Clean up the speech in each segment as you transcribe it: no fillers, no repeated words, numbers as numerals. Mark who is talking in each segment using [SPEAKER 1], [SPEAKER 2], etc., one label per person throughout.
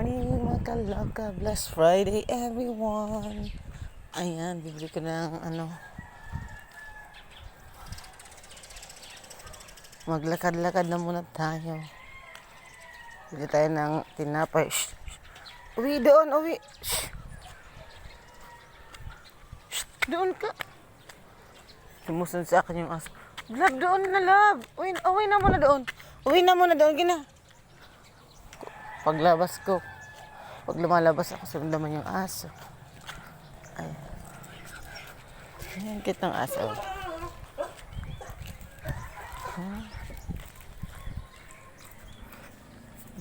[SPEAKER 1] morning, mga kalaka. Blessed Friday, everyone. Ayan, bibili ko ng maglakad-lakad na muna tayo. Bili tayo ng tinapay. Shh. Uwi doon, uwi. Shh. Shh. Doon ka. Sumusunod sa akin yung aso. Love, doon na, love. Uwi na muna doon. Uwi na muna doon, gina. Paglabas ko, pag lumalabas ako, sundaman yung aso. Ayan. Ayan, kitang aso.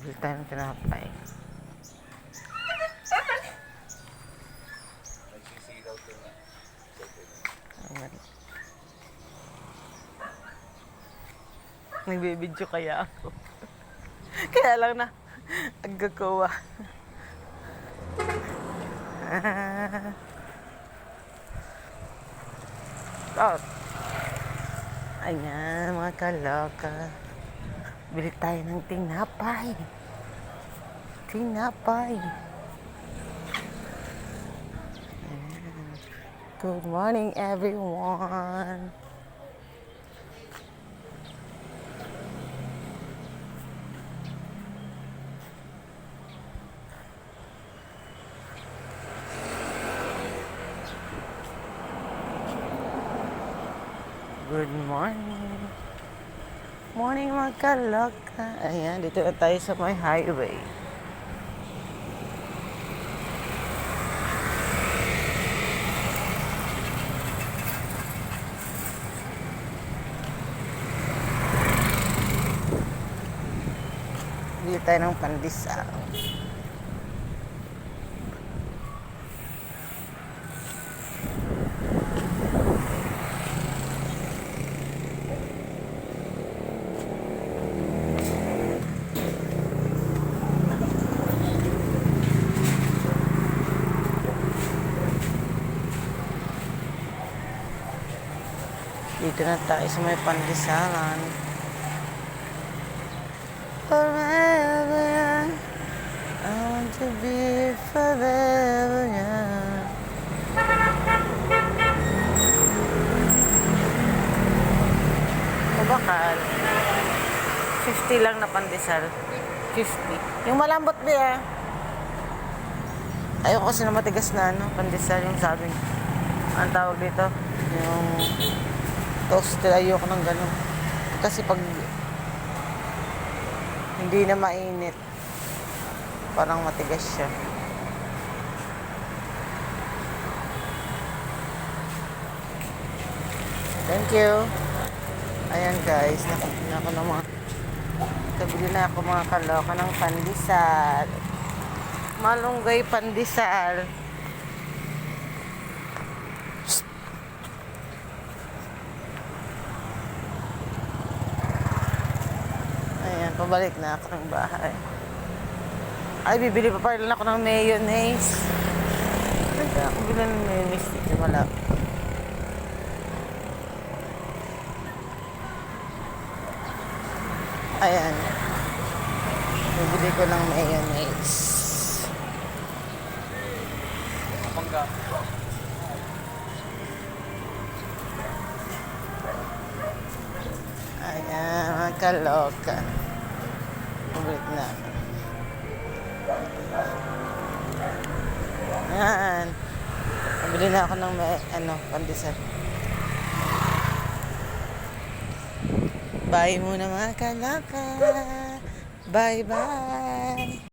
[SPEAKER 1] Bili tayo ng tinapay. Ayan. Nagbibidyo kaya ako. Kaya lang na agagawa. Out. Ayan, mga kaloka. Bili tayo ng tinapay. Tinapay. Ayan. Good morning, everyone. Good morning. Morning, mga kaloka. Ayan, dito na tayo sa may highway. Dito tayo ng pandesal. Dito na tayo sa may pandesalan. Forever, I want to be forever young. Bakal 50 lang na pandesal. 50. Yung malambot ba? Ayoko kasi na matigas na pandesal yung sabi. Ang tawag dito, yung toasted, ayoko ng ganun. Kasi pag hindi na mainit, parang matigas siya. Thank you. Ayan guys, nakabili na ako mga kaloka ng pandesal. Malunggay pandesal. Ayan, pabalik na ako ng bahay. Ay, bibili pa rin ako ng mayonnaise. Nagka ako bili ng mayonnaise dito malapit. Ayan. Bibili ko ng mayonnaise. Mangga. Ayan, mga kaloka. Bibili na. Ayan. Bibili na ako ng pandesal. Bye muna mga kalaka. Bye-bye.